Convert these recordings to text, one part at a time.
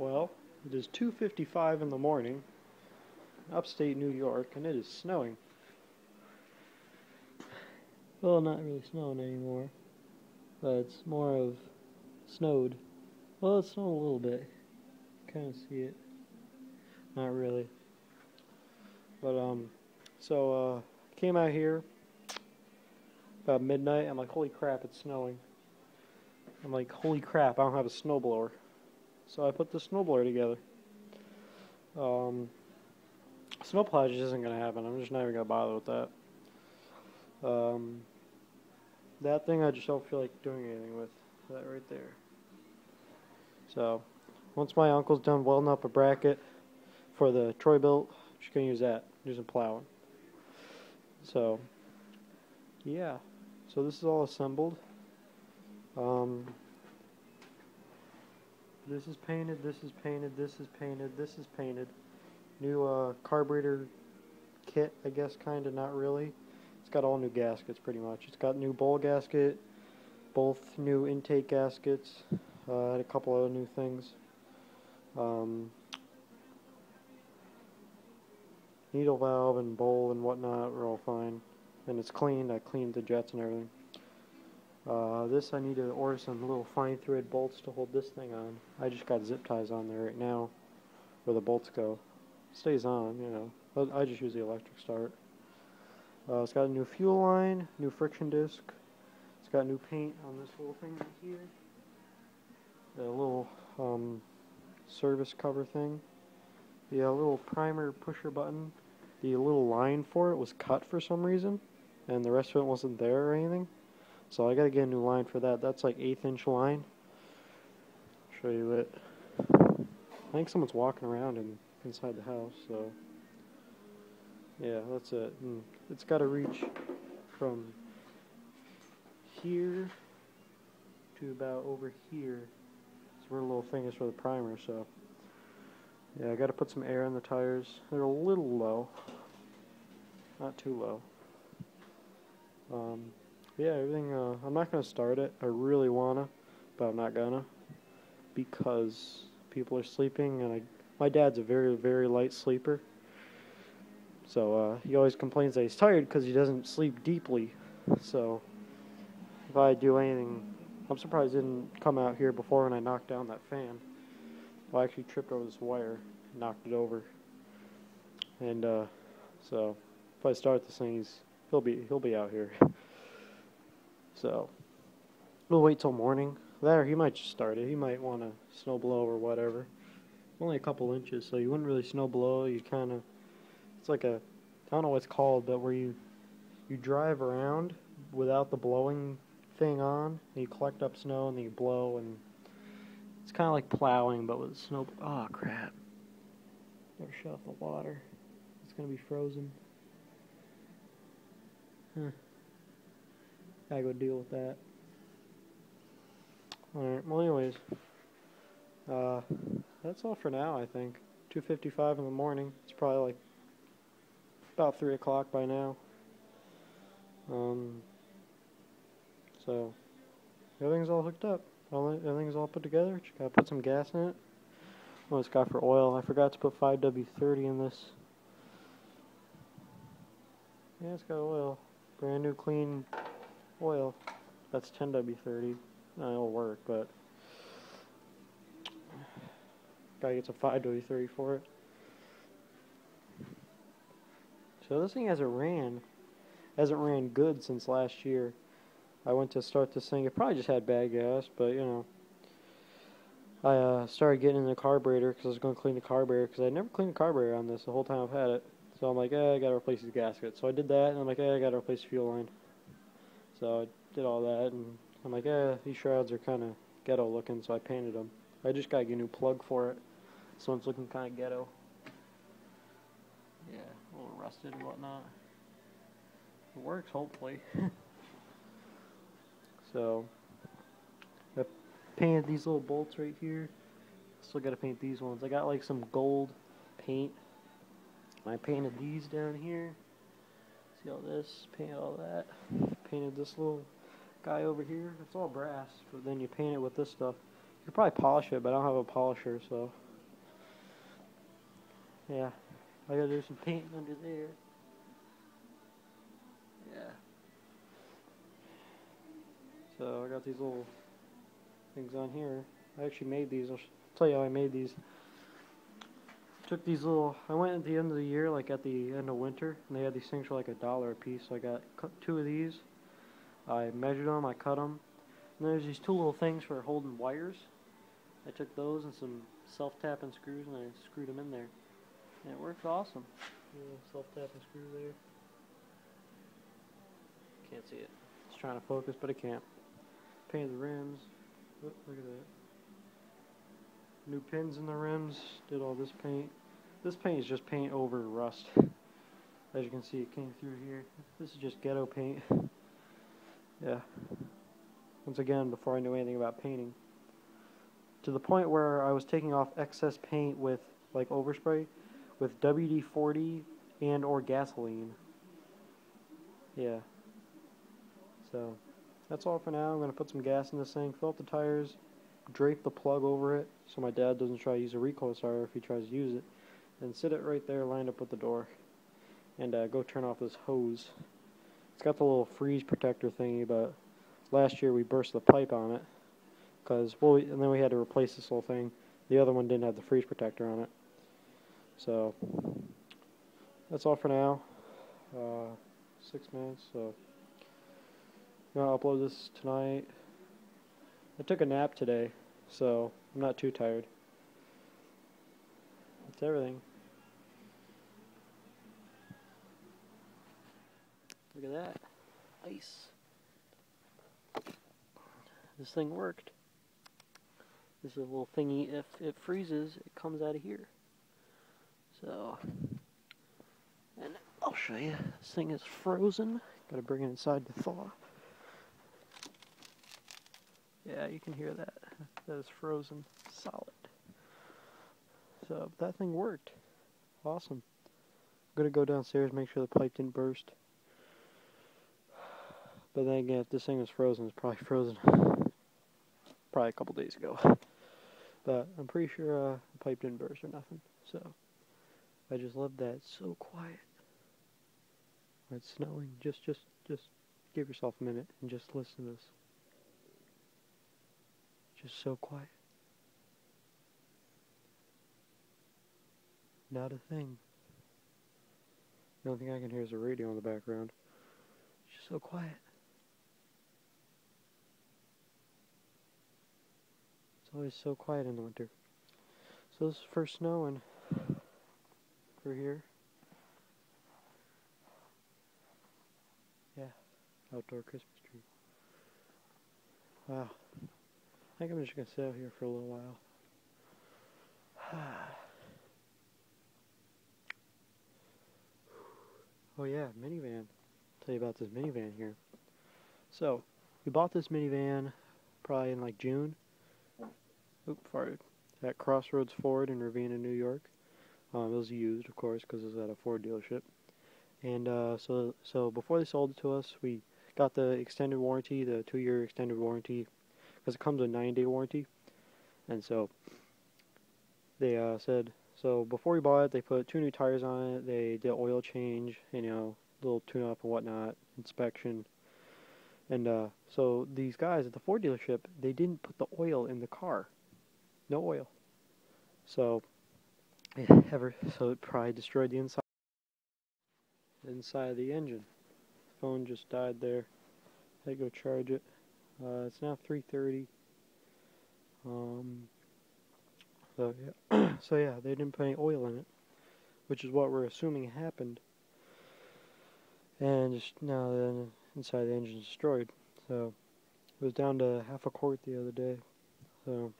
Well, it is 2:55 in the morning, upstate New York, and it is snowing. Well, not really snowing anymore, but it's more of snowed. Well, it snowed a little bit. Kind of see it. Not really. But, came out here about midnight. I'm like, holy crap, it's snowing. I'm like, holy crap, I don't have a snowblower. So I put the snowblower together. Snowplow just isn't going to happen. I'm just not even going to bother with that. That thing I just don't feel like doing anything with. That right there. So, once my uncle's done welding up a bracket for the Troy built, just going to use that. Do some plowing. So, yeah. So this is all assembled. This is painted, this is painted, this is painted, this is painted. New carburetor kit, I guess, kind of, not really. It's got all new gaskets, pretty much. It's got new bowl gasket, both new intake gaskets, had a couple other new things. Needle valve and bowl and whatnot are all fine. And it's cleaned. I cleaned the jets and everything. This I need to order some little fine thread bolts to hold this thing on. I just got zip ties on there right now where the bolts go. Stays on, you know. I just use the electric start. It's got a new fuel line, new friction disc. It's got new paint on this little thing right here. The little service cover thing. The little primer pusher button. The little line for it was cut for some reason, and the rest of it wasn't there or anything. So I gotta get a new line for that. That's like 1/8 inch line. Show you it. I think someone's walking around inside the house, so yeah, that's it. And it's gotta reach from here to about over here. It's where the little thing is for the primer, so yeah, I gotta put some air in the tires. They're a little low. Not too low. Yeah, everything, I'm not going to start it. I really want to, but I'm not going to, because people are sleeping, and my dad's a very, very light sleeper, so he always complains that he's tired because he doesn't sleep deeply. So if I do anything, I'm surprised it didn't come out here before when I knocked down that fan. I actually tripped over this wire, knocked it over, and so if I start this thing, he'll be out here. So we'll wait till morning. There, he might just start it. He might want to snow blow or whatever. Only a couple inches, so you wouldn't really snow blow. You kind of, it's like a, I don't know what it's called, but where you drive around without the blowing thing on, and you collect up snow and then you blow, and it's kind of like plowing, but with snow. Oh crap! Never shut off the water. It's gonna be frozen. Gotta go deal with that. Alright, well anyways, that's all for now, I think. 2:55 in the morning. It's probably like about 3 o'clock by now. So everything's all hooked up. Everything's all put together. Just gotta put some gas in it. What it's got for oil. I forgot to put 5W30 in this. Yeah, it's got oil. Brand new clean oil. That's 10W30. It'll work, but gotta get some 5W30 for it. So this thing hasn't ran good since last year. I went to start this thing. It probably just had bad gas, but you know, I started getting in the carburetor because I was going to clean the carburetor because I never cleaned the carburetor on this the whole time I've had it. So I'm like, I gotta replace these gaskets. So I did that, and I'm like, I gotta replace the fuel line. So I did all that, and I'm like, these shrouds are kind of ghetto looking, so I painted them. I just gotta get a new plug for it. This one's looking kind of ghetto. Yeah, a little rusted and whatnot. It works, hopefully. So I painted these little bolts right here. Still gotta paint these ones. I got like some gold paint. I painted these down here. See all this? Painted all that. Painted this little guy over here. It's all brass, but then you paint it with this stuff. You could probably polish it, but I don't have a polisher, so Yeah, I gotta do some painting under there. Yeah. So I got these little things on here. I actually made these. I'll tell you how I made these. Took these little. I went at the end of the year, like at the end of winter, and they had these things for like $1 a piece. So I got two of these. I measured them. I cut them. And there's these two little things for holding wires. I took those and some self-tapping screws, and I screwed them in there. And it works awesome. Self-tapping screw there. Can't see it. It's trying to focus, but it can't. Painted the rims. Oh, look at that. New pins in the rims. Did all this paint. This paint is just paint over rust. As you can see, it came through here. This is just ghetto paint. Yeah. Once again, before I knew anything about painting. To the point where I was taking off excess paint with, like, overspray with WD-40 and or gasoline. Yeah. So, that's all for now. I'm going to put some gas in this thing, fill up the tires, drape the plug over it so my dad doesn't try to use a recoil starter if he tries to use it, and sit it right there lined up with the door, and go turn off this hose. It's got the little freeze protector thingy, but last year we burst the pipe on it, and then we had to replace this whole thing. The other one didn't have the freeze protector on it. So, that's all for now. 6 minutes, so I'm going to upload this tonight. I took a nap today, so I'm not too tired. That's everything. Look at that. Ice. This thing worked. This is a little thingy. If it freezes, it comes out of here. So, and I'll show you. This thing is frozen. Gotta bring it inside to thaw. Yeah, you can hear that. That is frozen solid. So, that thing worked. Awesome. I'm gonna go downstairs, make sure the pipe didn't burst. But then again, if this thing was frozen, it's probably frozen probably a couple days ago. But I'm pretty sure the pipe didn't burst or nothing. So, I just love that. It's so quiet. When it's snowing, just give yourself a minute and just listen to this. Just so quiet. Not a thing. The only thing I can hear is the radio in the background. It's just so quiet. It's always so quiet in the winter. So this is first snowing for here. Yeah, outdoor Christmas tree. Wow. I think I'm just going to sit out here for a little while. Oh yeah, minivan. Tell you about this minivan here. So, we bought this minivan probably in like June. Farted. At Crossroads Ford in Ravenna, New York. It was used, of course, because it was at a Ford dealership. And so before they sold it to us, we got the extended warranty, the 2-year extended warranty, because it comes with a 9-day warranty. And so they said, so before we bought it, they put 2 new tires on it. They did oil change, and, little tune-up and whatnot, inspection. And so these guys at the Ford dealership, they didn't put the oil in the car. No oil. So it probably destroyed the inside of the engine. Phone just died there. Had to go charge it. It's now 3:30. So yeah, so yeah, they didn't put any oil in it, which is what we're assuming happened. And just now the inside of the engine is destroyed. So it was down to half a quart the other day. So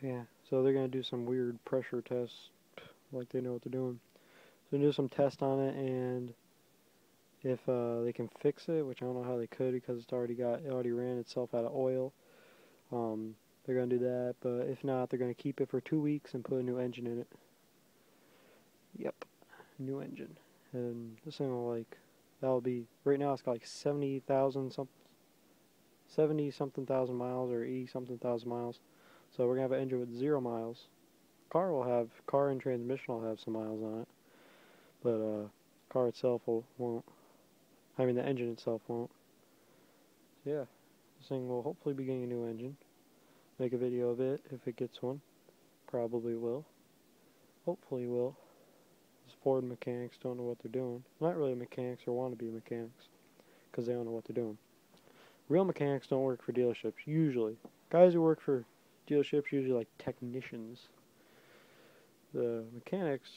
yeah, so they're gonna do some weird pressure tests, like they know what they're doing. So do some tests on it, and if they can fix it, which I don't know how they could because it already ran itself out of oil. They're gonna do that, but if not, they're gonna keep it for 2 weeks and put a new engine in it. Yep, new engine, and this thing will that'll be right now. It's got like 70 something thousand miles or 80 something thousand miles. So we're gonna have an engine with 0 miles, car and transmission will have some miles on it, but car itself won't. I mean, the engine itself won't. So yeah, this thing will hopefully be getting a new engine. Make a video of it if it gets one. Probably will. Hopefully will. These Ford mechanics don't know what they're doing. Not really mechanics or want to be mechanics, because they don't know what they're doing. Real mechanics don't work for dealerships, usually. Guys who work for dealerships usually like technicians. The mechanics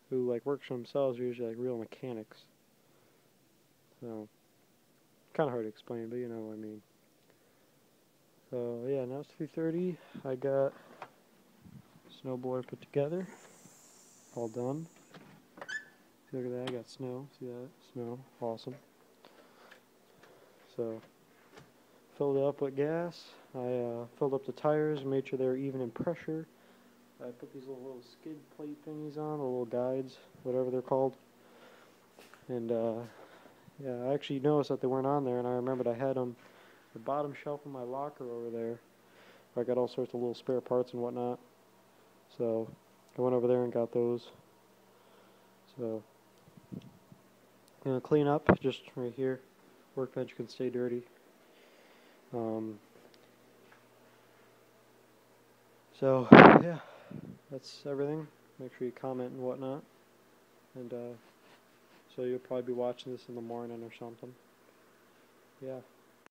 who like work for themselves are usually like real mechanics. So, kind of hard to explain, but you know what I mean. So yeah, now it's 3:30. I got Snowblower put together, all done. Look at that, I got snow. See that? Snow, awesome. So, filled it up with gas. I filled up the tires, made sure they were even in pressure. I put these little skid plate thingies on, the little guides, whatever they're called. And yeah, I actually noticed that they weren't on there, and I remembered I had them the bottom shelf of my locker over there, where I got all sorts of little spare parts and whatnot. So I went over there and got those. So I'm gonna clean up just right here. Workbench can stay dirty. So yeah, that's everything. Make sure you comment and whatnot. And so you'll probably be watching this in the morning or something. Yeah.